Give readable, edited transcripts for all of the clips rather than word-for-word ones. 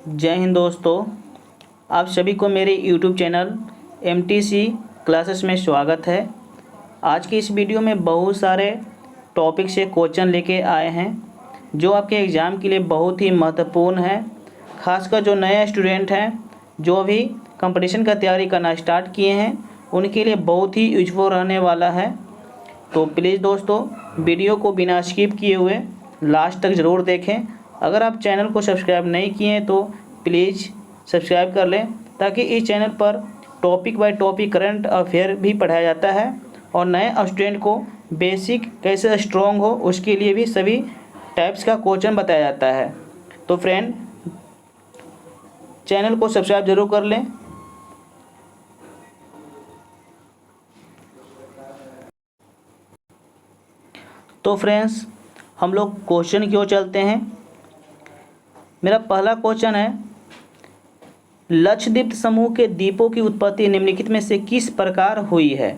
जय हिंद दोस्तों। आप सभी को मेरे यूट्यूब चैनल MTC क्लासेस में स्वागत है। आज की इस वीडियो में बहुत सारे टॉपिक से क्वेश्चन लेके आए हैं जो आपके एग्ज़ाम के लिए बहुत ही महत्वपूर्ण है। खासकर जो नए स्टूडेंट हैं जो अभी कंपटीशन का तैयारी करना स्टार्ट किए हैं उनके लिए बहुत ही यूजफुल रहने वाला है। तो प्लीज़ दोस्तों वीडियो को बिना स्किप किए हुए लास्ट तक ज़रूर देखें। अगर आप चैनल को सब्सक्राइब नहीं किए हैं तो प्लीज़ सब्सक्राइब कर लें ताकि इस चैनल पर topic by topic current affair भी पढ़ाया जाता है और नए स्टूडेंट को बेसिक कैसे स्ट्रॉन्ग हो उसके लिए भी सभी टाइप्स का क्वेश्चन बताया जाता है। तो फ्रेंड चैनल को सब्सक्राइब ज़रूर कर लें। तो फ्रेंड्स हम लोग क्वेश्चन की ओर चलते हैं। मेरा पहला क्वेश्चन है, लक्षद्वीप समूह के द्वीपों की उत्पत्ति निम्नलिखित में से किस प्रकार हुई है।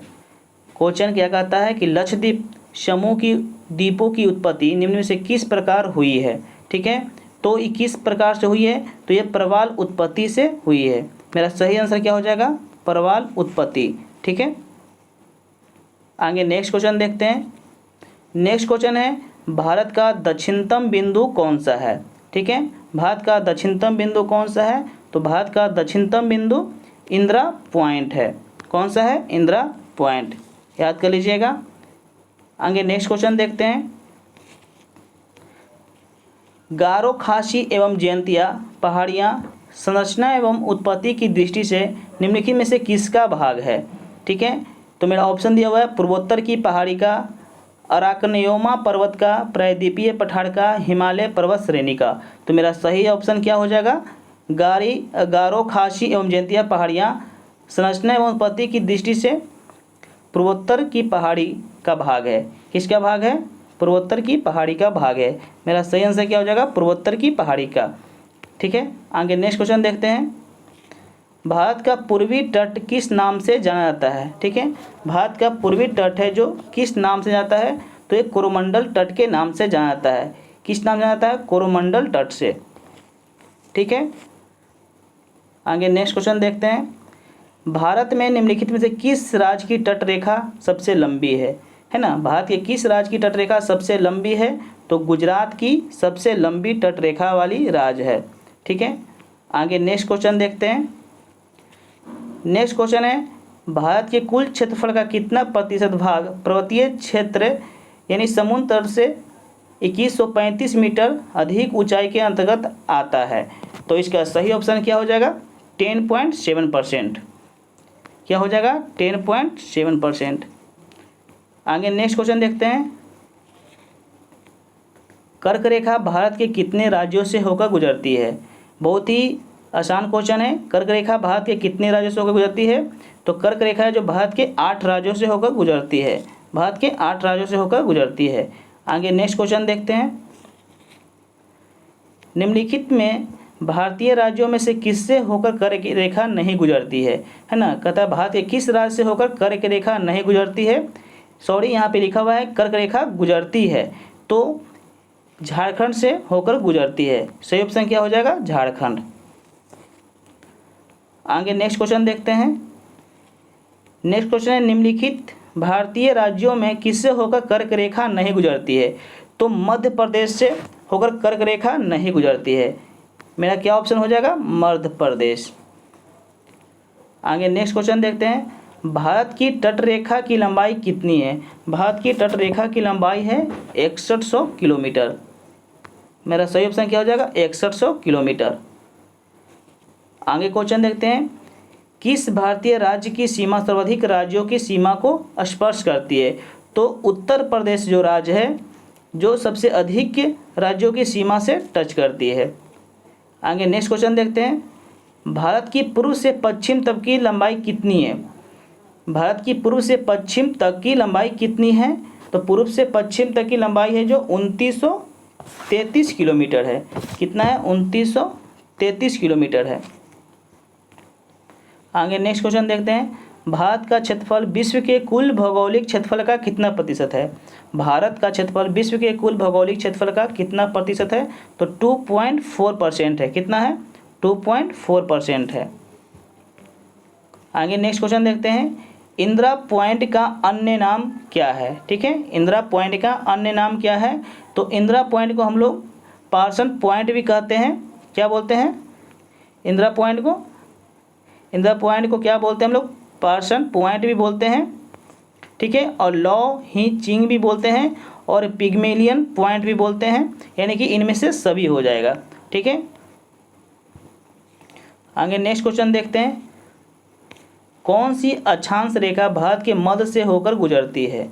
क्वेश्चन क्या कहता है कि लक्षद्वीप समूह की द्वीपों की उत्पत्ति निम्न में से किस प्रकार हुई है। ठीक है, तो ये किस प्रकार से हुई है, तो ये प्रवाल उत्पत्ति से हुई है। मेरा सही आंसर क्या हो जाएगा, प्रवाल उत्पत्ति। ठीक है, आगे नेक्स्ट क्वेश्चन देखते हैं। नेक्स्ट क्वेश्चन है, भारत का दक्षिणतम बिंदु कौन सा है। ठीक है, भारत का दक्षिणतम बिंदु कौन सा है, तो भारत का दक्षिणतम बिंदु इंदिरा पॉइंट है। कौन सा है, इंदिरा पॉइंट, याद कर लीजिएगा। आगे नेक्स्ट क्वेश्चन देखते हैं। गारो, खासी एवं जयंतिया पहाड़ियाँ संरचना एवं उत्पत्ति की दृष्टि से निम्नलिखित में से किसका भाग है। ठीक है, तो मेरा ऑप्शन दिया हुआ है पूर्वोत्तर की पहाड़ी का, अराकनयोमा पर्वत का, प्रायद्वीपीय पठार का, हिमालय पर्वत श्रेणी का। तो मेरा सही ऑप्शन क्या हो जाएगा, गारो, खासी एवं जयंतिया पहाड़ियाँ संरचना एवं उत्पत्ति की दृष्टि से पूर्वोत्तर की पहाड़ी का भाग है। किसका भाग है, पूर्वोत्तर की पहाड़ी का भाग है। मेरा सही आंसर क्या हो जाएगा, पूर्वोत्तर की पहाड़ी का। ठीक है, आगे नेक्स्ट क्वेश्चन देखते हैं। भारत का पूर्वी तट किस नाम से जाना जाता है। ठीक है, भारत का पूर्वी तट है जो किस नाम से जाता है, तो ये कोरोमंडल तट के नाम से जाना जाता है। किस नाम जाना जाता है, कोरोमंडल तट से। ठीक है, आगे नेक्स्ट क्वेश्चन देखते हैं। भारत में निम्नलिखित में से किस राज्य की तट रेखा सबसे लंबी है ना। भारत के किस राज्य की तट रेखा सबसे लंबी है, तो गुजरात की सबसे लंबी तट रेखा वाली राज्य है। ठीक है, आगे नेक्स्ट क्वेश्चन देखते हैं। नेक्स्ट क्वेश्चन है, भारत के कुल क्षेत्रफल का कितना प्रतिशत भाग पर्वतीय क्षेत्र यानी समुद्र तट से 2135 मीटर अधिक ऊंचाई के अंतर्गत आता है। तो इसका सही ऑप्शन क्या हो जाएगा, 10.7%। क्या हो जाएगा, 10.7%। आगे नेक्स्ट क्वेश्चन देखते हैं। कर्क रेखा भारत के कितने राज्यों से होकर गुजरती है। बहुत ही आसान क्वेश्चन है। कर्क रेखा भारत के कितने राज्यों से होकर गुजरती है, तो कर्क रेखा है जो भारत के 8 राज्यों से होकर गुजरती है। भारत के 8 राज्यों से होकर गुजरती है। आगे नेक्स्ट क्वेश्चन देखते हैं। निम्नलिखित में भारतीय राज्यों में से किससे होकर कर्क रेखा नहीं गुजरती है ना। कहता है भारत के किस राज्य से होकर कर्क रेखा नहीं गुजरती है। सॉरी, यहाँ पे लिखा हुआ है कर्क रेखा गुजरती है, तो झारखंड से होकर गुजरती है। सही ऑप्शन क्या हो जाएगा, झारखंड। आगे नेक्स्ट क्वेश्चन देखते हैं। नेक्स्ट क्वेश्चन है, निम्नलिखित भारतीय राज्यों में किससे होकर कर्क रेखा नहीं गुजरती है, तो मध्य प्रदेश से होकर कर्क रेखा नहीं गुजरती है। मेरा क्या ऑप्शन हो जाएगा, मध्य प्रदेश। आगे नेक्स्ट क्वेश्चन देखते हैं। भारत की तट रेखा की लंबाई कितनी है। भारत की तट रेखा की लंबाई है 6100 किलोमीटर। मेरा सही ऑप्शन क्या हो जाएगा, 6100 किलोमीटर। आगे क्वेश्चन देखते हैं। किस भारतीय राज्य की सीमा सर्वाधिक राज्यों की सीमा को स्पर्श करती है, तो उत्तर प्रदेश जो राज्य है जो सबसे अधिक राज्यों की सीमा से टच करती है। आगे नेक्स्ट क्वेश्चन देखते हैं। भारत की पूर्व से पश्चिम तक की लंबाई कितनी है। भारत की पूर्व से पश्चिम तक की लंबाई कितनी है, तो पूर्व से पश्चिम तक की लंबाई है जो 2933 किलोमीटर है। कितना है, 2933 किलोमीटर है। आगे नेक्स्ट क्वेश्चन देखते हैं। भारत का क्षेत्रफल विश्व के कुल भौगोलिक क्षेत्रफल का कितना प्रतिशत है। भारत का क्षेत्रफल विश्व के कुल भौगोलिक क्षेत्रफल का कितना प्रतिशत है, तो 2.4% है। कितना है, 2.4% है। आगे नेक्स्ट क्वेश्चन देखते हैं, इंदिरा पॉइंट का अन्य नाम क्या है। ठीक है, इंदिरा पॉइंट का अन्य नाम क्या है। तो इंदिरा पॉइंट को हम लोग पार्सन पॉइंट भी कहते हैं। क्या बोलते हैं इंदिरा पॉइंट को? इंदिरा पॉइंट को क्या बोलते हैं हम लोग? पार्सन पॉइंट भी बोलते हैं। ठीक है, और लॉ ही चिंग भी बोलते हैं और पिग्मेलियन पॉइंट भी बोलते हैं, यानी कि इनमें से सभी हो जाएगा। ठीक है, आगे नेक्स्ट क्वेश्चन देखते हैं, कौन सी अक्षांश रेखा भारत के मध्य से होकर गुजरती है।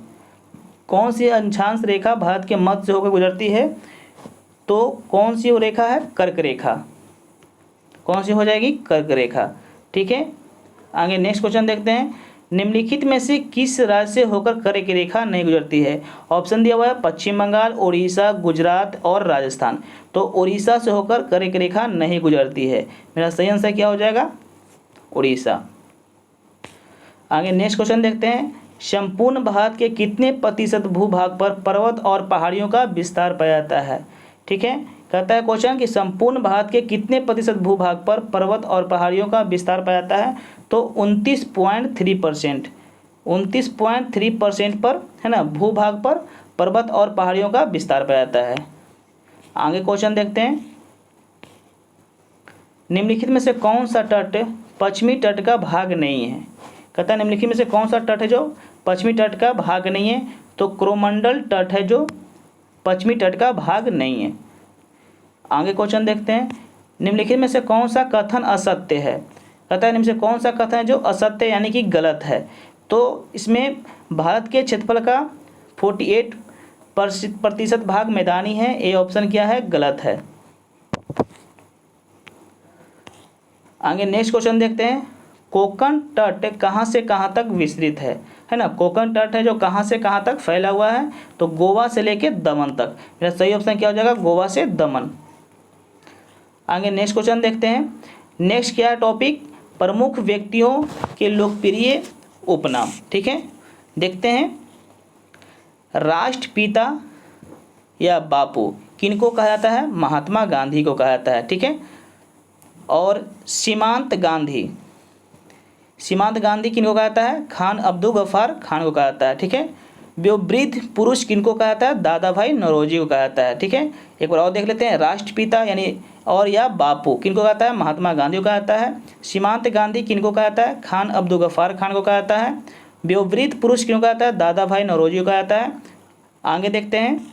कौन सी अक्षांश रेखा भारत के मध्य से होकर गुजरती है। तो कौन सी वो रेखा है? कर्क रेखा। कौन सी हो जाएगी? कर्क रेखा। ठीक है, आगे नेक्स्ट क्वेश्चन देखते हैं, निम्नलिखित में से किस राज्य से होकर कर्क रेखा नहीं गुजरती है। ऑप्शन दिया हुआ है पश्चिम बंगाल, उड़ीसा, गुजरात और राजस्थान। तो उड़ीसा से होकर कर्क रेखा नहीं गुजरती है। मेरा सही आंसर क्या हो जाएगा? उड़ीसा। आगे नेक्स्ट क्वेश्चन देखते हैं, संपूर्ण भारत के कितने प्रतिशत भूभाग पर पर्वत और पहाड़ियों का विस्तार पाया जाता है। ठीक है, कहता है क्वेश्चन कि संपूर्ण भारत के कितने प्रतिशत भूभाग पर पर्वत और पहाड़ियों का विस्तार पाया जाता है। तो 29.3%। 29.3% पर है ना, भूभाग पर पर्वत और पहाड़ियों का विस्तार पाया जाता है। आगे क्वेश्चन देखते हैं, निम्नलिखित में से कौन सा तट पश्चिमी तट का भाग नहीं है। कहता है निम्नलिखित में से कौन सा तट है जो पश्चिमी तट का भाग नहीं है। तो कोरोमंडल तट है जो पश्चिमी तट का भाग नहीं है। आगे क्वेश्चन देखते हैं, निम्नलिखित में से कौन सा कथन असत्य है। कहता है निम्न से कौन सा कथन है जो असत्य यानी कि गलत है। तो इसमें भारत के क्षेत्रफल का 48% भाग मैदानी है। ए ऑप्शन क्या है? गलत है। आगे नेक्स्ट क्वेश्चन देखते हैं, कोंकण तट कहाँ से कहाँ तक विस्तृत है ना। कोंकण तट है जो कहाँ से कहाँ तक फैला हुआ है। तो गोवा से लेके दमन तक। मेरा सही ऑप्शन क्या हो जाएगा? गोवा से दमन। आगे नेक्स्ट क्वेश्चन देखते हैं, नेक्स्ट क्या है टॉपिक? प्रमुख व्यक्तियों के लोकप्रिय उपनाम। ठीक है, देखते हैं, राष्ट्रपिता या बापू किनको कहा जाता है? महात्मा गांधी को कहा जाता है। ठीक है, और सीमांत गांधी, सीमांत गांधी किनको कहा जाता है? खान अब्दुल गफ्फार खान को कहा जाता है। ठीक है, वयोवृद्ध पुरुष किनको कहा जाता है? दादा भाई नौरोजी को कहा जाता है। ठीक है, एक बार और देख लेते हैं, राष्ट्रपिता यानी और या बापू किनको कहा जाता है? महात्मा गांधी को कहा जाता है। सीमांत गांधी किनको कहा जाता है? खान अब्दुल गफ्फार खान को कहा जाता है। वयोवृद्ध पुरुष किनको कहा जाता है? दादा भाई नौरोजी को कहा जाता है। आगे देखते हैं,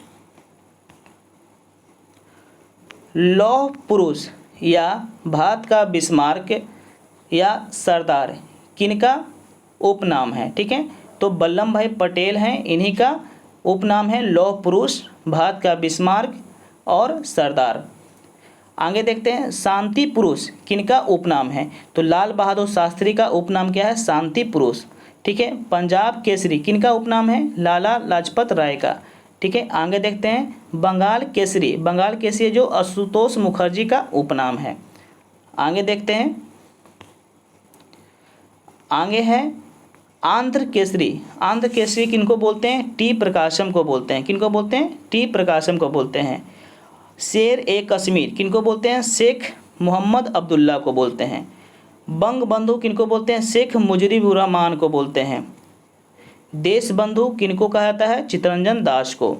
लौह पुरुष या भारत का बिस्मार्क या सरदार किनका उपनाम है। ठीक है, तो वल्लभ भाई पटेल हैं, इन्हीं का उपनाम है लौह पुरुष, भारत का बिस्मार्क और सरदार। आगे देखते हैं, शांति पुरुष किनका उपनाम है। तो लाल बहादुर शास्त्री का उपनाम क्या है? शांति पुरुष। ठीक है, पंजाब केसरी किनका उपनाम है? लाला लाजपत राय का। ठीक है, आगे देखते हैं, बंगाल केसरी, बंगाल केसरी जो आशुतोष मुखर्जी का उपनाम है। आगे देखते हैं, आगे है आंध्र केसरी। आंध्र केसरी किनको बोलते हैं? टी प्रकाशम को बोलते हैं। किनको बोलते हैं? टी प्रकाशम को बोलते हैं। शेर ए कश्मीर किनको बोलते हैं? शेख मोहम्मद अब्दुल्ला को बोलते हैं। बंग बंधु किनको बोलते हैं? शेख मुजीबुर रहमान को बोलते हैं। देश बंधु किनको कहा जाता है? चित्तरंजन दास को,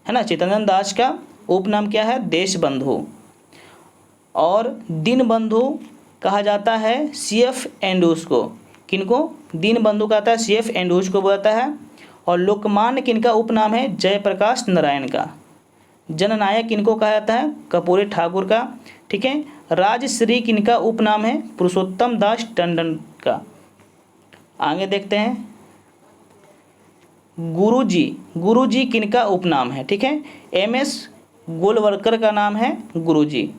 है ना। चित्तरंजन दास का उपनाम क्या है? देश बंधु। और दीन बंधु कहा जाता है CF एंड्रूज को। किनको? दीन बंधु कहता है CF एंड्रूज को बोलता है। और लोकमान्य किनका उपनाम है? जयप्रकाश नारायण का। जननायक किनको कहा जाता है? कर्पूरी ठाकुर का। ठीक है, राजश्री किनका उपनाम है? पुरुषोत्तम दास टंडन का। आगे देखते हैं, गुरुजी, गुरुजी किनका उपनाम है? ठीक है, MS गोलवलकर का नाम है गुरुजी।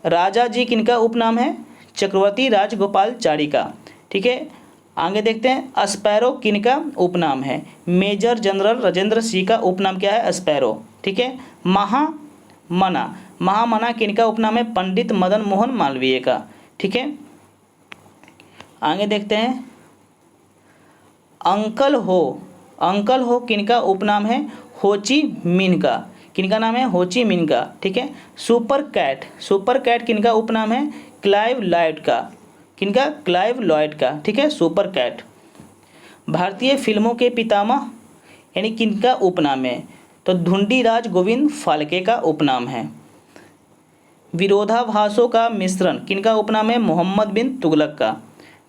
राजा जी किनका उपनाम है? चक्रवर्ती राजगोपालचारी का। ठीक है, आगे देखते हैं, स्पैरो किनका उपनाम है? मेजर जनरल राजेंद्र सिंह का उपनाम क्या है? स्पैरो। ठीक है, महामना, महामना किनका उपनाम है? पंडित मदन मोहन मालवीय का। ठीक है, आगे देखते हैं, अंकल हो, अंकल हो किनका उपनाम है? होची मिन का। किनका नाम है? होची मिन का। ठीक है, सुपर कैट, सुपर कैट किनका उपनाम है? क्लाइव लॉयड का, किनका? क्लाइव लॉयड का, ठीक है, सुपर कैट। भारतीय फिल्मों के पितामह यानी किनका उपनाम है? तो ढूंढीराज गोविंद फाल्के का उपनाम है। विरोधाभासों का मिश्रण किनका उपनाम है? मोहम्मद बिन तुगलक का,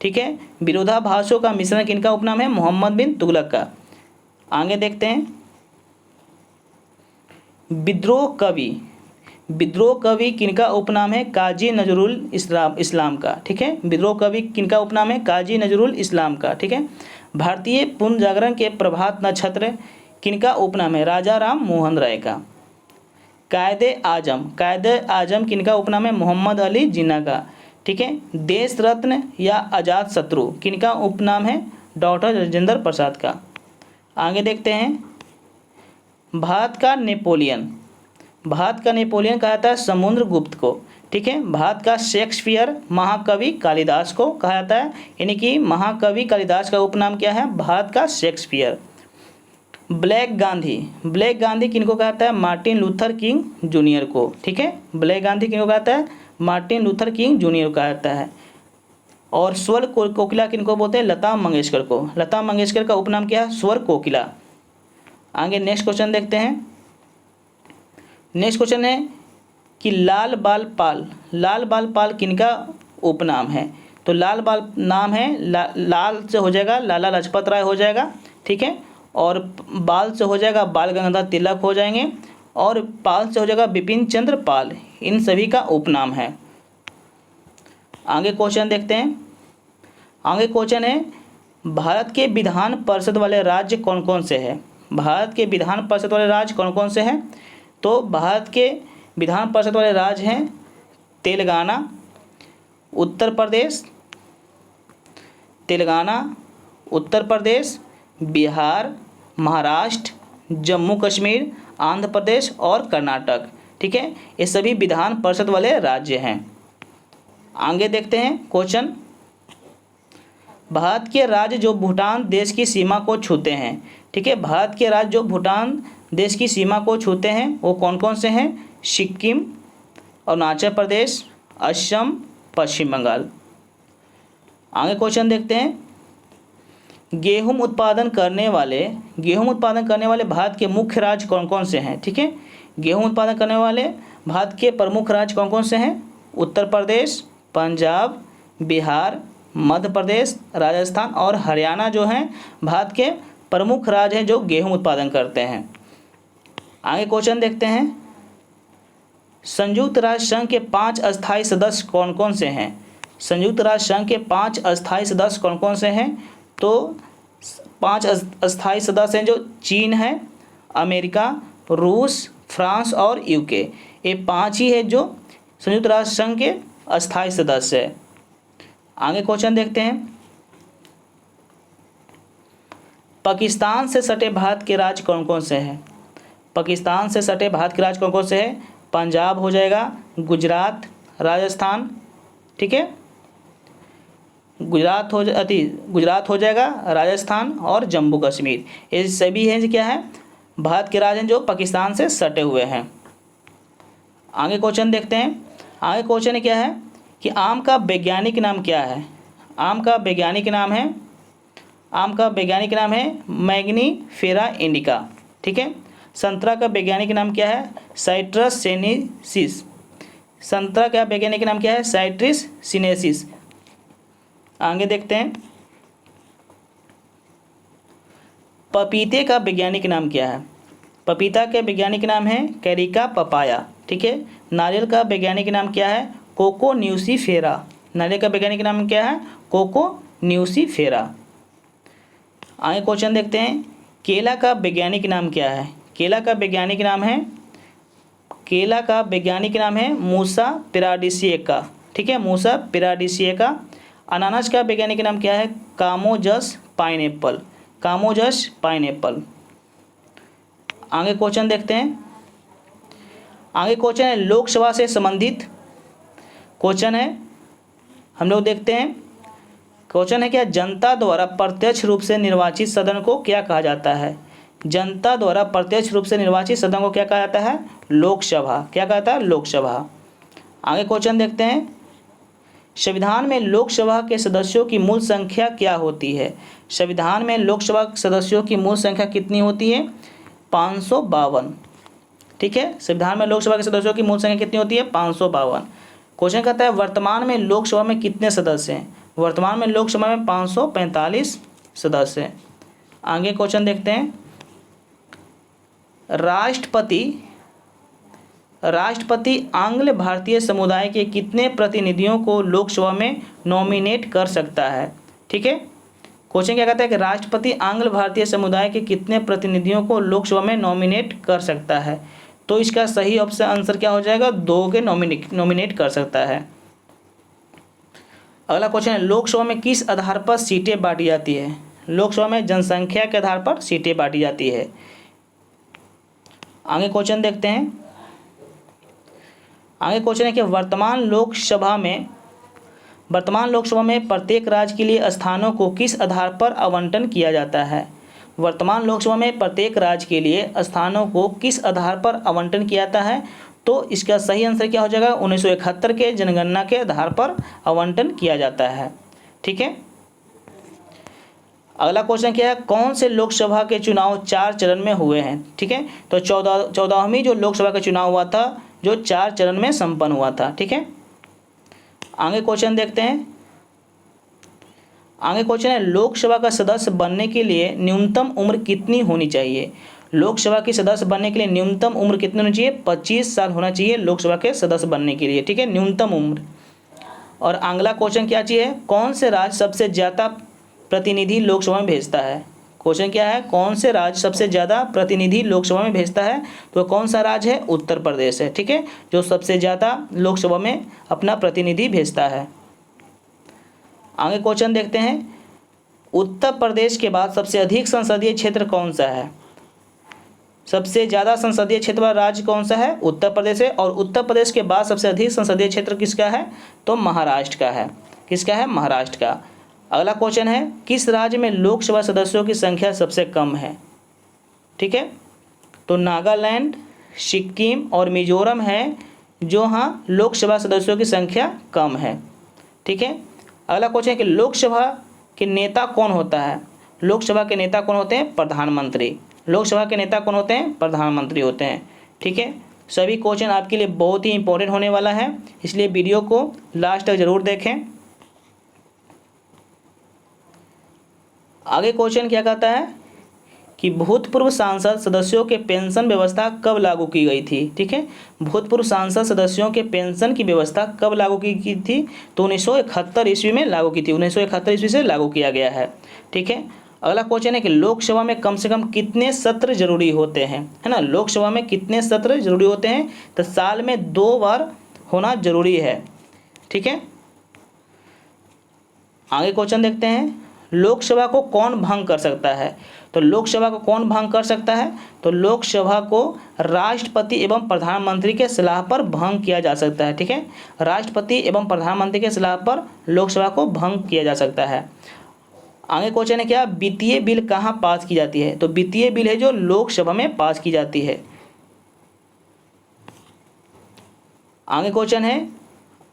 ठीक है। विरोधाभासों का मिश्रण किनका उपनाम है? मोहम्मद बिन तुगलक का। आगे देखते हैं, विद्रोह कवि, विद्रोह कवि किनका उपनाम है? काजी नजरुल इस्लाम का, ठीक है। विद्रोह कवि किनका उपनाम है? काजी नजरुल इस्लाम का, ठीक है। भारतीय पुनर्जागरण के प्रभात नक्षत्र किनका उपनाम है? राजा राम मोहन राय का। कायदे आजम, कायदे आजम किनका उपनाम है? मोहम्मद अली जिन्ना का, ठीक है। देश रत्न या अजात शत्रु किनका उपनाम है? डॉक्टर राजेंद्र प्रसाद का। आगे देखते हैं, भारत का नेपोलियन, भारत का नेपोलियन कहा जाता है समुद्रगुप्त को, ठीक है। भारत का शेक्सपियर महाकवि कालिदास को कहा जाता है, यानी कि महाकवि कालिदास का उपनाम क्या है? भारत का Shakespeare. Black Gandhi, black Gandhi किनको कहता है? मार्टिन लूथर किंग जूनियर को, ठीक है। ब्लैक गांधी किनको कहता है? मार्टिन लूथर किंग जूनियर को कहता है। और स्वर कोकिला किनको बोलते हैं? लता मंगेशकर को। लता मंगेशकर का उपनाम क्या है? स्वर कोकिला। आगे नेक्स्ट क्वेश्चन देखते हैं। नेक्स्ट क्वेश्चन है कि लाल बाल पाल, लाल बाल पाल किनका उपनाम है? तो लाल बाल नाम है लाल से हो जाएगा लाला लाजपत राय हो जाएगा, ठीक है। और बाल से हो जाएगा बाल गंगाधर तिलक हो जाएंगे, और पाल से हो जाएगा बिपिन चंद्र पाल। इन सभी का उपनाम है। आगे क्वेश्चन देखते हैं। आगे क्वेश्चन है, भारत के विधान परिषद वाले राज्य कौन कौन से हैं? भारत के विधान परिषद वाले राज्य कौन कौन से हैं? तो भारत के विधान परिषद वाले राज्य हैं तेलंगाना, उत्तर प्रदेश, तेलंगाना, उत्तर प्रदेश, बिहार, महाराष्ट्र, जम्मू कश्मीर, आंध्र प्रदेश और कर्नाटक, ठीक है। ये सभी विधान परिषद वाले राज्य हैं। आगे देखते हैं क्वेश्चन, भारत के राज्य जो भूटान देश की सीमा को छूते हैं, ठीक है। भारत के राज्य जो भूटान देश की सीमा को छूते हैं वो कौन कौन से हैं? सिक्किम, अरुणाचल प्रदेश, असम, पश्चिम बंगाल। आगे क्वेश्चन देखते हैं, गेहूं उत्पादन करने वाले भारत के मुख्य राज्य कौन कौन से हैं? ठीक है, गेहूं उत्पादन करने वाले भारत के प्रमुख राज्य कौन कौन से हैं? उत्तर प्रदेश, पंजाब, बिहार, मध्य प्रदेश, राजस्थान और हरियाणा जो हैं भारत के प्रमुख राज्य हैं जो गेहूं उत्पादन करते हैं। आगे क्वेश्चन देखते हैं, संयुक्त राष्ट्र संघ के 5 अस्थायी सदस्य कौन कौन से हैं? संयुक्त राष्ट्र संघ के 5 अस्थायी सदस्य कौन कौन से हैं? तो 5 अस्थायी सदस्य हैं जो चीन है, अमेरिका, रूस, फ्रांस और यूके। ये 5 ही है जो संयुक्त राष्ट्र संघ के अस्थायी सदस्य है। आगे क्वेश्चन देखते हैं, पाकिस्तान से सटे भारत के राज्य कौन कौन से हैं? पाकिस्तान से सटे भारत के राज्य कौन कौन से हैं? पंजाब हो जाएगा, गुजरात, राजस्थान, ठीक है, गुजरात हो जाएगा, राजस्थान और जम्मू कश्मीर। ये सभी हैं क्या है? भारत के राज्य हैं जो पाकिस्तान से सटे हुए हैं। आगे क्वेश्चन देखते हैं। आगे क्वेश्चन क्या है कि आम का वैज्ञानिक नाम क्या है? आम का वैज्ञानिक नाम है मैग्नीफेरा इंडिका, ठीक है। संतरा का वैज्ञानिक नाम क्या है? Citrus sinensis. संतरा का वैज्ञानिक नाम क्या है? Citrus sinensis. आगे देखते हैं, पपीते का वैज्ञानिक नाम क्या है? पपीता के वैज्ञानिक नाम है कैरिका पपाया, ठीक है। नारियल का वैज्ञानिक नाम क्या है? Cocos nucifera. नारियल का वैज्ञानिक नाम क्या है? Cocos nucifera. आगे क्वेश्चन देखते हैं, केला का वैज्ञानिक नाम क्या है? केला का वैज्ञानिक नाम है मूसा पेराडिसिएका, ठीक है, मूसा पेराडिसिएका। अनानास का वैज्ञानिक नाम क्या है? कामोजस पाइनएप्पल, कामोजस पाइनएप्पल। आगे क्वेश्चन देखते हैं। आगे क्वेश्चन है लोकसभा से संबंधित क्वेश्चन है, हम लोग देखते हैं। क्वेश्चन है क्या? जनता द्वारा प्रत्यक्ष रूप से निर्वाचित सदन को क्या कहा जाता है? जनता द्वारा प्रत्यक्ष रूप से निर्वाचित सदन को क्या कहा जाता है? लोकसभा। क्या कहता है? लोकसभा। आगे क्वेश्चन देखते हैं, संविधान में लोकसभा के सदस्यों की मूल संख्या क्या होती है? संविधान में लोकसभा सदस्यों की मूल संख्या कितनी होती है? 552। ठीक है, संविधान में लोकसभा के सदस्यों की मूल संख्या कितनी होती है? 552। क्वेश्चन कहता है वर्तमान में लोकसभा में कितने सदस्य हैं? वर्तमान में लोकसभा में 545 सदस्य हैं। आगे क्वेश्चन देखते हैं। राष्ट्रपति आंग्ल भारतीय समुदाय के कितने प्रतिनिधियों को लोकसभा में नॉमिनेट कर सकता है? ठीक है, क्वेश्चन क्या कहता है कि राष्ट्रपति आंग्ल भारतीय समुदाय के कितने प्रतिनिधियों को लोकसभा में नॉमिनेट कर सकता है? तो इसका सही ऑप्शन आंसर क्या हो जाएगा? 2 के नॉमिनेट कर सकता है। अगला क्वेश्चन है लोकसभा में किस आधार पर सीटें बांटी जाती है? लोकसभा में जनसंख्या के आधार पर सीटें बांटी जाती है। आगे क्वेश्चन देखते हैं। आगे क्वेश्चन है कि वर्तमान लोकसभा में प्रत्येक राज्य के लिए स्थानों को किस आधार पर आवंटन किया जाता है? वर्तमान लोकसभा में प्रत्येक राज्य के लिए स्थानों को किस आधार पर आवंटन किया जाता है? तो इसका सही आंसर क्या हो जाएगा? 1971 के जनगणना के आधार पर आवंटन किया जाता है। ठीक है, अगला क्वेश्चन क्या है? कौन से लोकसभा के चुनाव 4 चरण में हुए हैं? ठीक है, तो 14वीं जो लोकसभा का चुनाव हुआ था जो 4 चरण में संपन्न हुआ था। ठीक है, आगे क्वेश्चन देखते हैं। आगे क्वेश्चन है लोकसभा का सदस्य बनने के लिए न्यूनतम उम्र कितनी होनी चाहिए? लोकसभा की सदस्य बनने के लिए न्यूनतम उम्र कितनी होनी चाहिए? 25 साल होना चाहिए लोकसभा के सदस्य बनने के लिए। ठीक है, न्यूनतम उम्र। और अगला क्वेश्चन क्या चाहिए? कौन से राज्य सबसे ज़्यादा प्रतिनिधि लोकसभा में भेजता है? क्वेश्चन क्या है? कौन से राज्य सबसे ज़्यादा प्रतिनिधि लोकसभा में भेजता है? तो कौन सा राज्य है? उत्तर प्रदेश है। ठीक है, जो सबसे ज़्यादा लोकसभा में अपना प्रतिनिधि भेजता है। आगे क्वेश्चन देखते हैं। उत्तर प्रदेश के बाद सबसे अधिक संसदीय क्षेत्र कौन सा है? सबसे ज़्यादा संसदीय क्षेत्र वाला राज्य कौन सा है? उत्तर प्रदेश है। और उत्तर प्रदेश के बाद सबसे अधिक संसदीय क्षेत्र किसका है? तो महाराष्ट्र का है। किसका है? महाराष्ट्र का। अगला क्वेश्चन है किस राज्य में लोकसभा सदस्यों की संख्या सबसे कम है? ठीक है, तो नागालैंड, सिक्किम और मिजोरम है जो हाँ लोकसभा सदस्यों की संख्या कम है। ठीक है, अगला क्वेश्चन है कि लोकसभा के नेता कौन होता है? लोकसभा के नेता कौन होते हैं? प्रधानमंत्री। लोकसभा के नेता कौन होते हैं? प्रधानमंत्री होते हैं। ठीक है, सभी क्वेश्चन आपके लिए बहुत ही इंपॉर्टेंट होने वाला है, इसलिए वीडियो को लास्ट तक जरूर देखें। आगे क्वेश्चन क्या कहता है कि भूतपूर्व सांसद सदस्यों के पेंशन व्यवस्था कब लागू की गई थी? ठीक है, भूतपूर्व सांसद सदस्यों के पेंशन की व्यवस्था कब लागू की थी? तो 1971 ईस्वी में लागू की थी। 1971 ईस्वी से लागू किया गया है। ठीक है, अगला क्वेश्चन है कि लोकसभा में कम से कम कितने सत्र जरूरी होते हैं? है ना, लोकसभा में कितने सत्र जरूरी होते हैं? तो साल में 2 बार होना जरूरी है। ठीक है, आगे क्वेश्चन देखते हैं। लोकसभा को कौन भंग कर सकता है? तो लोकसभा को कौन भंग कर सकता है? तो लोकसभा को राष्ट्रपति एवं प्रधानमंत्री के सलाह पर भंग किया जा सकता है। ठीक है, राष्ट्रपति एवं प्रधानमंत्री के सलाह पर लोकसभा को भंग किया जा सकता है। आगे क्वेश्चन है क्या? वित्तीय बिल कहाँ पास की जाती है? तो वित्तीय बिल है जो लोकसभा में पास की जाती है। आगे क्वेश्चन है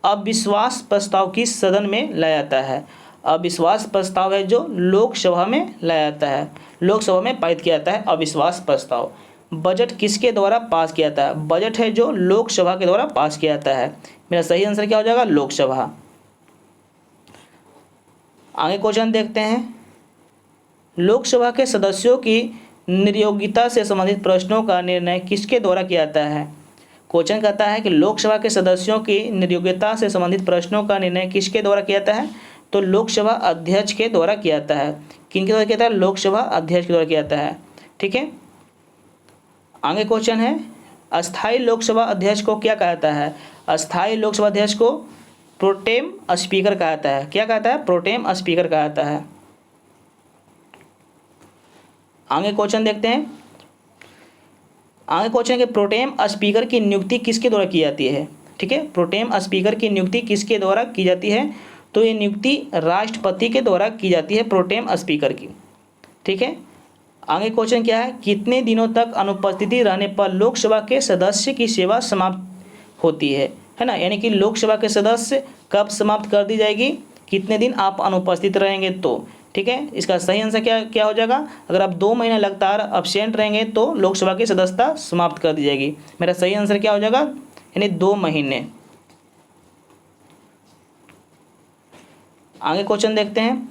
अविश्वास प्रस्ताव किस सदन में लाया जाता है? अविश्वास प्रस्ताव है जो लोकसभा में लाया जाता है, लोकसभा में पारित किया जाता है अविश्वास प्रस्ताव। बजट किसके द्वारा पास किया जाता है? बजट है जो लोकसभा के द्वारा पास किया जाता है। मेरा सही आंसर क्या हो जाएगा? लोकसभा। आगे क्वेश्चन देखते हैं। लोकसभा के सदस्यों की नियोक्ता से संबंधित प्रश्नों का निर्णय किसके द्वारा किया जाता है? क्वेश्चन कहता है कि लोकसभा के सदस्यों की नियोक्ता से संबंधित प्रश्नों का निर्णय किसके द्वारा किया जाता है? तो लोकसभा अध्यक्ष के द्वारा किया जाता है। किन के द्वारा किया जाता है? लोकसभा अध्यक्ष के द्वारा किया जाता है। ठीक है, आगे क्वेश्चन है अस्थायी लोकसभा अध्यक्ष को क्या कहा जाता है? अस्थायी लोकसभा अध्यक्ष को प्रोटेम स्पीकर कहा जाता है। क्या कहता है? प्रोटेम स्पीकर कहा जाता है। आगे क्वेश्चन देखते हैं। आगे क्वेश्चन है कि प्रोटेम स्पीकर की नियुक्ति किसके द्वारा की जाती है? ठीक है, प्रोटेम स्पीकर की नियुक्ति किसके द्वारा की जाती है? तो ये नियुक्ति राष्ट्रपति के द्वारा की जाती है प्रोटेम स्पीकर की। ठीक है, आगे क्वेश्चन क्या है? कितने दिनों तक अनुपस्थिति रहने पर लोकसभा के सदस्य की सेवा समाप्त होती है ना, यानी कि लोकसभा के सदस्य कब समाप्त कर दी जाएगी, कितने दिन आप अनुपस्थित रहेंगे तो, ठीक है। इसका सही आंसर क्या क्या हो जाएगा, अगर आप 2 महीने लगातार अब्सेंट रहेंगे तो लोकसभा की सदस्यता समाप्त कर दी जाएगी। मेरा सही आंसर क्या हो जाएगा, यानी 2 महीने। आगे क्वेश्चन देखते हैं,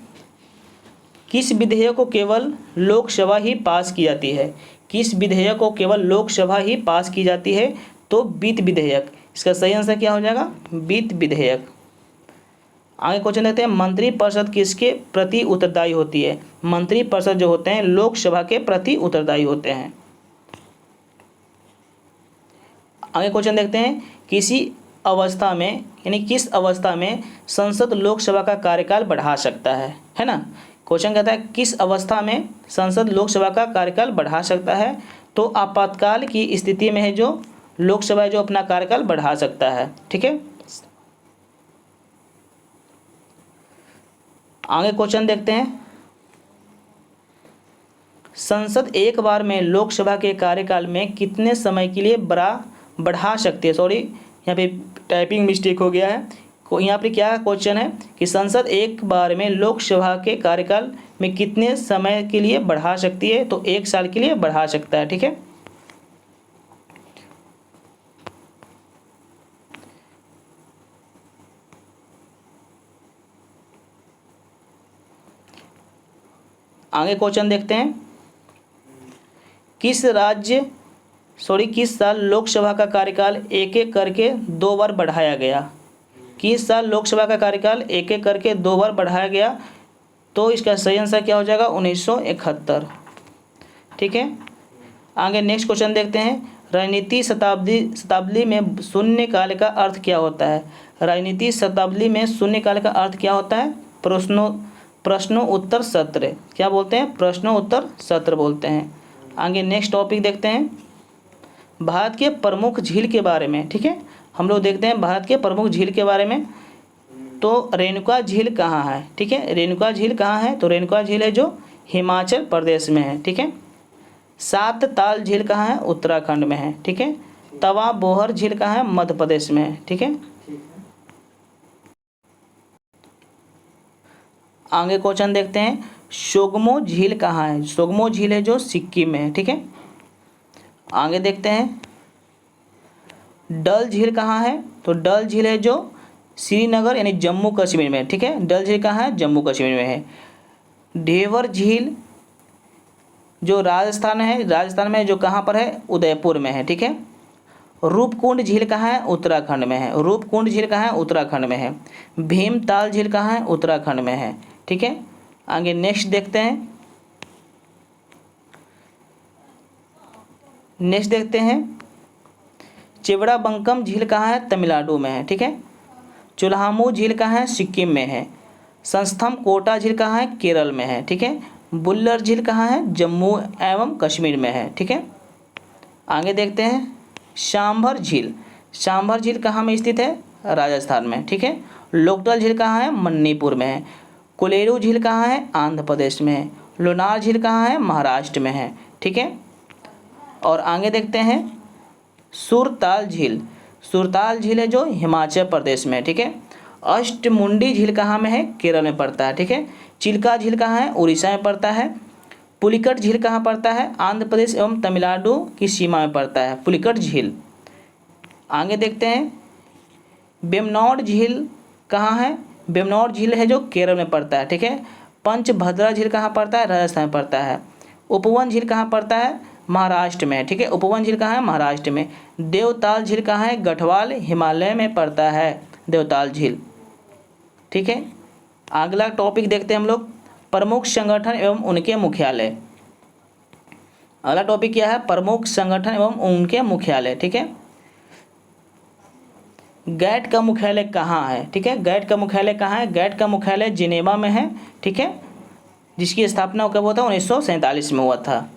किस विधेयक को केवल लोकसभा ही पास की जाती है, किस विधेयक को केवल लोकसभा ही पास की जाती है, तो वित्त विधेयक। इसका सही आंसर क्या हो जाएगा, वित्त विधेयक। आगे क्वेश्चन देखते हैं, मंत्रिपरिषद किसके प्रति उत्तरदायी होती है, मंत्रिपरिषद जो होते हैं लोकसभा के प्रति उत्तरदायी होते हैं। आगे क्वेश्चन देखते हैं, किसी अवस्था में यानी किस अवस्था में संसद लोकसभा का कार्यकाल बढ़ा सकता है ना। क्वेश्चन कहता है किस अवस्था में संसद लोकसभा का कार्यकाल बढ़ा सकता है, तो आपातकाल की स्थिति में है जो लोकसभा जो अपना कार्यकाल बढ़ा सकता है, ठीक है। आगे क्वेश्चन देखते हैं, संसद एक बार में लोकसभा के कार्यकाल में कितने समय के लिए बढ़ा सकती है, सॉरी यहाँ पे टाइपिंग मिस्टेक हो गया है। यहाँ पे क्या क्वेश्चन है कि संसद एक बार में लोकसभा के कार्यकाल में कितने समय के लिए बढ़ा सकती है, तो 1 साल के लिए बढ़ा सकता है, ठीक है। आगे क्वेश्चन देखते हैं, किस साल लोकसभा का कार्यकाल एक एक करके 2 बार बढ़ाया गया, किस साल लोकसभा का कार्यकाल एक एक करके 2 बार बढ़ाया गया, तो इसका सही आंसर क्या हो जाएगा, 1971, ठीक है। आगे नेक्स्ट क्वेश्चन देखते हैं, राजनीति शताब्दी में शून्यकाल का अर्थ क्या होता है, राजनीति शताब्दी में शून्यकाल का अर्थ क्या होता है, प्रश्नोत्तर सत्र, क्या बोलते हैं, प्रश्नोत्तर सत्र बोलते हैं। आगे नेक्स्ट टॉपिक देखते हैं, भारत के प्रमुख झील के बारे में, ठीक है। हम लोग देखते हैं भारत के प्रमुख झील के बारे में, तो रेणुका झील कहाँ है, ठीक है, रेणुका झील कहाँ है, तो रेणुका झील है जो हिमाचल प्रदेश में है, ठीक है। 7 ताल झील कहाँ है, उत्तराखंड में है, ठीक है। तवा बोहर झील कहाँ है, मध्य प्रदेश में है, ठीक है। आगे क्वेश्चन देखते हैं, सोगमो झील कहाँ है, सोगमो झील है जो सिक्किम में है, ठीक है। आगे देखते हैं, डल झील कहाँ है, तो डल झील है जो श्रीनगर यानी जम्मू कश्मीर में, ठीक है। डल झील कहाँ है, जम्मू कश्मीर में है। ढेवर झील जो राजस्थान है, राजस्थान में जो कहाँ पर है, उदयपुर में है, ठीक है। रूपकुंड झील कहाँ है, उत्तराखंड में है, रूपकुंड झील कहाँ है, उत्तराखंड में है। भीमताल झील कहाँ है, उत्तराखंड में है, ठीक है। आगे नेक्स्ट देखते हैं, चिवड़ाबंकम झील कहाँ है, तमिलनाडु में है, ठीक है। चुल्हामू झील कहाँ है, सिक्किम में है। संस्थम कोटा झील कहाँ है, केरल में है, ठीक है। बुल्लर झील कहाँ है, जम्मू एवं कश्मीर में है, ठीक है। आगे देखते हैं, सांभर झील कहाँ में स्थित है, राजस्थान में, ठीक है। लोकटल झील कहाँ है, मणिपुर में है। कोलेरू झील कहाँ है, आंध्र प्रदेश में है। लोनार झील कहाँ है, महाराष्ट्र में है, ठीक है। और आगे देखते हैं, सुरताल झील है जो हिमाचल प्रदेश में है, ठीक है। अष्टमुंडी झील कहाँ में है, केरल में पड़ता है, ठीक है। चिल्का झील कहाँ है, उड़ीसा में पड़ता है। पुलिकट झील कहाँ पड़ता है, आंध्र प्रदेश एवं तमिलनाडु की सीमा में पड़ता है, पुलिकट झील। आगे देखते हैं, वेम्बनाड झील कहाँ है, वेम्बनाड झील है जो केरल में पड़ता है, ठीक है। पंचभद्रा झील कहाँ पड़ता है, राजस्थान में पड़ता है। उपवन झील कहाँ पड़ता है, महाराष्ट्र में, ठीक है। उपवन झील कहाँ है, महाराष्ट्र में। देवताल झील कहाँ है, गढ़वाल हिमालय में पड़ता है, देवताल झील, ठीक है। अगला टॉपिक देखते हैं हम लोग, प्रमुख संगठन एवं उनके मुख्यालय। अगला टॉपिक क्या है, प्रमुख संगठन एवं उनके मुख्यालय, ठीक है। गैट का मुख्यालय कहाँ है, ठीक है, गैट का मुख्यालय कहाँ है, गैट का मुख्यालय जिनेवा में है, ठीक है, जिसकी स्थापना कब हुआ था, 1947 में हुआ था।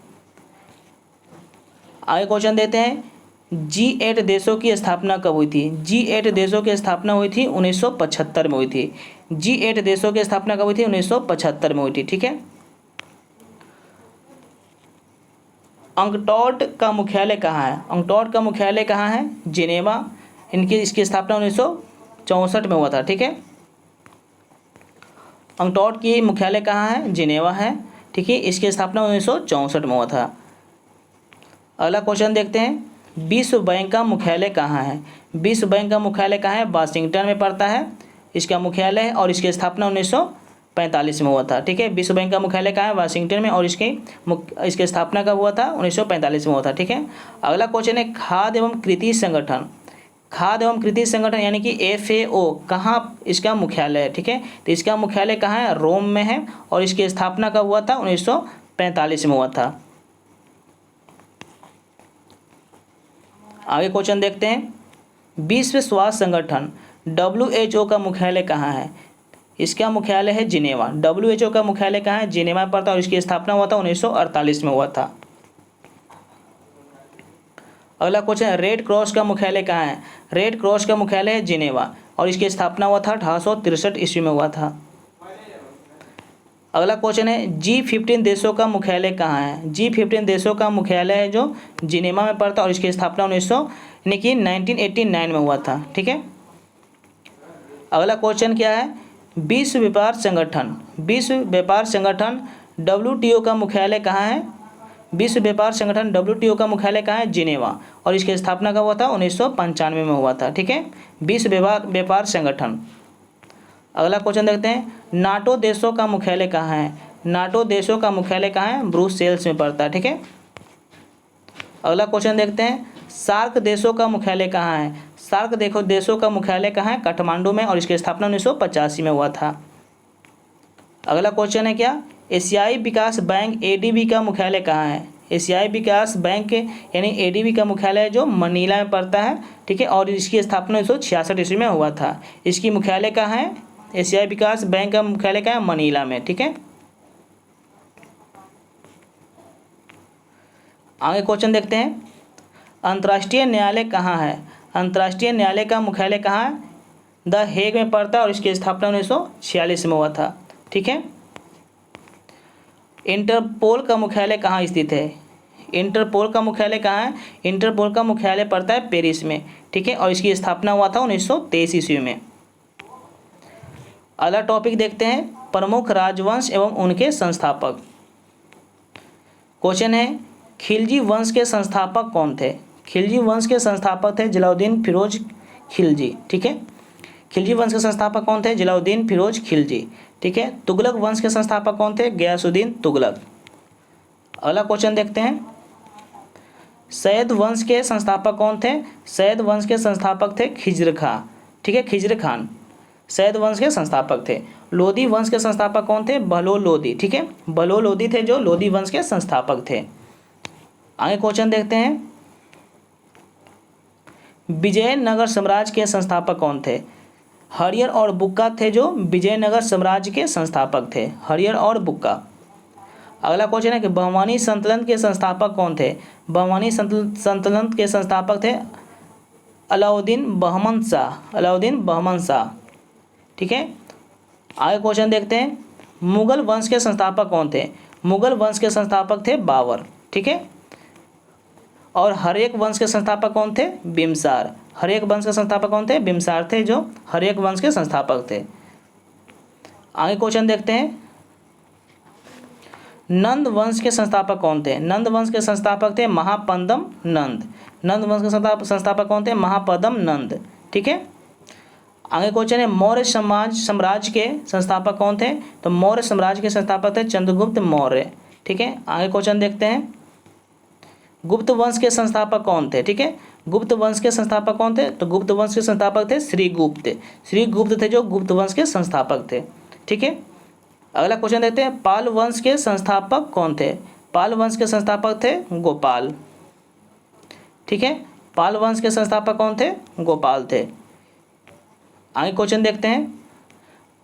आगे क्वेश्चन देते हैं, G8 देशों की स्थापना कब हुई थी, G8 देशों की स्थापना हुई थी 1975 में हुई थी। G8 देशों की स्थापना कब हुई थी, 1975 में हुई थी, ठीक है। अंकटॉड का मुख्यालय कहाँ है, अंकटॉड का मुख्यालय कहाँ है, जिनेवा। इसकी स्थापना 1964 में हुआ था। ठीक है, अंकटॉट की मुख्यालय कहाँ है? जिनेवा है। ठीक है, इसकी स्थापना 1964 में हुआ था। अगला क्वेश्चन देखते हैं, विश्व बैंक का मुख्यालय कहाँ है? विश्व बैंक का मुख्यालय कहाँ है? वाशिंगटन में पड़ता है इसका मुख्यालय है, और इसकी स्थापना 1945 में हुआ था। ठीक है, विश्व बैंक का मुख्यालय कहाँ है? वाशिंगटन में, और इसकी स्थापना कब हुआ था? 1945 में हुआ था। ठीक है, अगला क्वेश्चन है, खाद्य एवं कृषि संगठन, खाद्य एवं कृषि संगठन यानी कि FAO कहाँ इसका मुख्यालय है? ठीक है, तो इसका मुख्यालय कहाँ है? रोम में है, और इसकी स्थापना कब हुआ था? 1945 में हुआ था। आगे क्वेश्चन देखते हैं, विश्व स्वास्थ्य संगठन WHO का मुख्यालय कहाँ है? इसका मुख्यालय है जिनेवा। WHO का मुख्यालय कहाँ है? जिनेवा में पड़ता है, और इसकी स्थापना हुआ था 1948 में हुआ था। अगला क्वेश्चन है, रेड क्रॉस का मुख्यालय कहाँ है? रेड क्रॉस का मुख्यालय है जिनेवा, और इसकी स्थापना हुआ था 1863 ईस्वी में हुआ था। अगला क्वेश्चन है, G15 देशों का मुख्यालय कहाँ है? G15 देशों का मुख्यालय है जो जिनेवा में पड़ता है, और इसकी स्थापना 1989 में हुआ था। ठीक है, अगला क्वेश्चन क्या है, विश्व व्यापार संगठन, विश्व व्यापार संगठन WTO का मुख्यालय कहाँ है? विश्व व्यापार संगठन WTO का मुख्यालय कहाँ है? जिनेवा, और इसकी स्थापना कब हुआ था? 1995 में हुआ था। ठीक है, विश्व व्यापार संगठन। अगला क्वेश्चन देखते हैं, नाटो देशों का मुख्यालय कहाँ है? नाटो देशों का मुख्यालय कहाँ है? ब्रुसेल्स में पड़ता है। ठीक है, अगला क्वेश्चन देखते हैं, सार्क देशों का मुख्यालय कहाँ है? सार्क देशों का मुख्यालय कहाँ है? काठमांडू में, और इसकी स्थापना 1985 में हुआ था। अगला क्वेश्चन है क्या, एशियाई विकास बैंक ADB का मुख्यालय कहाँ है? एशियाई विकास बैंक यानी ADB का मुख्यालय जो मनीला में पड़ता है। ठीक है, और इसकी स्थापना 1966 ईस्वी में हुआ था। इसकी मुख्यालय कहाँ है? एशियाई विकास बैंक का मुख्यालय कहाँ है? मनीला में। ठीक है, आगे क्वेश्चन देखते हैं, अंतर्राष्ट्रीय न्यायालय कहाँ है? अंतर्राष्ट्रीय न्यायालय का मुख्यालय कहाँ है? द हेग में पड़ता है, और इसकी स्थापना 1946 में हुआ था। ठीक है, इंटरपोल का मुख्यालय कहाँ स्थित है? इंटरपोल का मुख्यालय कहाँ है? इंटरपोल का मुख्यालय पड़ता है पेरिस में। ठीक है, और इसकी स्थापना हुआ था 1923 ईस्वी में। अगला टॉपिक देखते हैं, प्रमुख राजवंश एवं उनके संस्थापक। क्वेश्चन है, खिलजी वंश के संस्थापक कौन थे? खिलजी वंश के संस्थापक थे जलालुद्दीन फिरोज खिलजी। ठीक है, खिलजी वंश के संस्थापक कौन थे? जलालुद्दीन फिरोज खिलजी। ठीक है, तुगलक वंश के संस्थापक कौन थे? गयासुद्दीन तुगलक। अगला क्वेश्चन देखते हैं, सैयद वंश के संस्थापक कौन थे? सैयद वंश के संस्थापक थे खिज्र खां। ठीक है, खिज्र खान सैयद वंश के संस्थापक थे। लोधी वंश के संस्थापक कौन थे? बहलोल लोधी। ठीक है, बहलोल लोधी थे जो लोधी वंश के संस्थापक थे। आगे क्वेश्चन देखते हैं, विजयनगर साम्राज्य के संस्थापक कौन थे? हरियर और बुक्का थे जो विजयनगर साम्राज्य के संस्थापक थे, हरियर और बुक्का। अगला क्वेश्चन है कि बहमानी सल्तनत के संस्थापक कौन थे? बहमानी सल्तनत के संस्थापक थे अलाउद्दीन बहमन शाह, अलाउद्दीन बहमन शाह। ठीक है, आगे क्वेश्चन देखते हैं, मुगल वंश के संस्थापक कौन थे? मुगल वंश के संस्थापक थे बाबर। ठीक है, और हर्यक वंश के संस्थापक कौन थे? बिम्सार। हर्यक वंश के संस्थापक कौन थे? बिम्सार थे जो हर्यक वंश के संस्थापक थे। आगे क्वेश्चन देखते हैं, नंद वंश के संस्थापक कौन थे? नंद वंश के संस्थापक थे महापद्म नंद। नंद वंश के संस्थापक कौन थे? महापद्म नंद। ठीक है, आगे क्वेश्चन है, मौर्य साम्राज्य के संस्थापक कौन थे? तो मौर्य साम्राज्य के संस्थापक थे चंद्रगुप्त मौर्य। ठीक है, आगे क्वेश्चन देखते हैं, गुप्त वंश के संस्थापक कौन थे? ठीक है, गुप्त वंश के संस्थापक कौन थे? तो गुप्त वंश के संस्थापक थे श्रीगुप्त। श्रीगुप्त थे जो गुप्त वंश के संस्थापक थे। ठीक है, अगला क्वेश्चन देखते हैं, पाल वंश के संस्थापक कौन थे? पाल वंश के संस्थापक थे गोपाल। ठीक है, पाल वंश के संस्थापक कौन थे? गोपाल थे। आगे क्वेश्चन देखते हैं,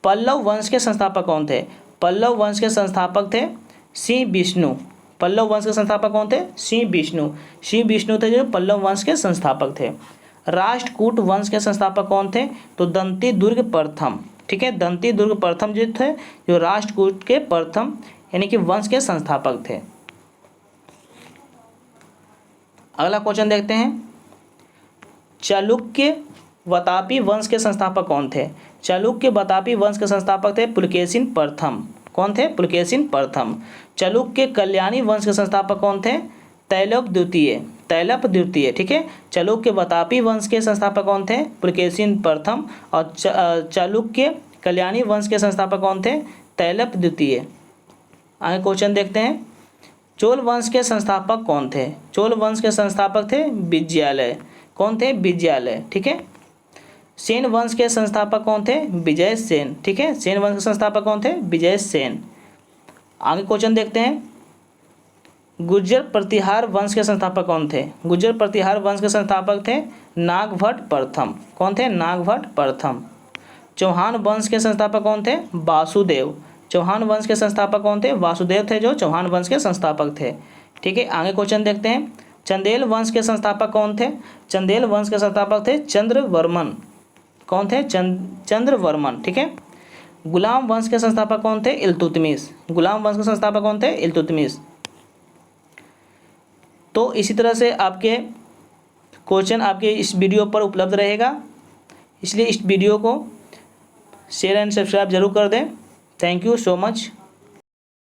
पल्लव वंश के संस्थापक कौन थे? पल्लव वंश के संस्थापक थे सिंह विष्णु। पल्लव वंश के संस्थापक कौन थे? सिंह विष्णु। सिंह विष्णु थे जो पल्लव वंश के संस्थापक थे। राष्ट्रकूट वंश के संस्थापक कौन थे? तो दंती दुर्ग प्रथम। ठीक है, दंती दुर्ग प्रथम जो थे जो राष्ट्रकूट के प्रथम यानी कि वंश के संस्थापक थे। अगला क्वेश्चन देखते हैं, चालुक्य वातापी वंश के संस्थापक कौन थे? चालुक्य वातापी वंश के संस्थापक थे पुलकेशिन प्रथम। कौन थे? पुलकेशिन प्रथम। चालुक्य कल्याणी वंश के संस्थापक कौन थे? तैलप द्वितीय। तैलप द्वितीय, ठीक है। चालुक्य वातापी वंश के संस्थापक कौन थे? पुलकेशिन प्रथम। और चालुक्य कल्याणी वंश के संस्थापक कौन थे? तैलप द्वितीय। आगे क्वेश्चन देखते हैं। चोल वंश के संस्थापक कौन थे? चोल वंश के संस्थापक थे विजयालय। कौन थे? विजयालय, ठीक है। सेन वंश के संस्थापक कौन थे? विजय सेन, ठीक है। सेन वंश के संस्थापक कौन थे? विजय सेन। आगे क्वेश्चन देखते हैं। गुर्जर प्रतिहार वंश के संस्थापक कौन थे? गुर्जर प्रतिहार वंश के संस्थापक थे नागभट्ट प्रथम। कौन थे? नागभट्ट प्रथम। चौहान वंश के संस्थापक कौन थे? वासुदेव। चौहान वंश के संस्थापक कौन थे? वासुदेव थे जो चौहान वंश के संस्थापक थे, ठीक है। आगे क्वेश्चन देखते हैं। चंदेल वंश के संस्थापक कौन थे? चंदेल वंश के संस्थापक थे चंद्रवर्मन। कौन थे? चंद्रवर्मन, ठीक है। गुलाम वंश के संस्थापक कौन थे? इल्तुतमिश। गुलाम वंश के संस्थापक कौन थे? इल्तुतमिश। तो इसी तरह से आपके क्वेश्चन आपके इस वीडियो पर उपलब्ध रहेगा, इसलिए इस वीडियो को शेयर एंड सब्सक्राइब जरूर कर दें। Thank you so much.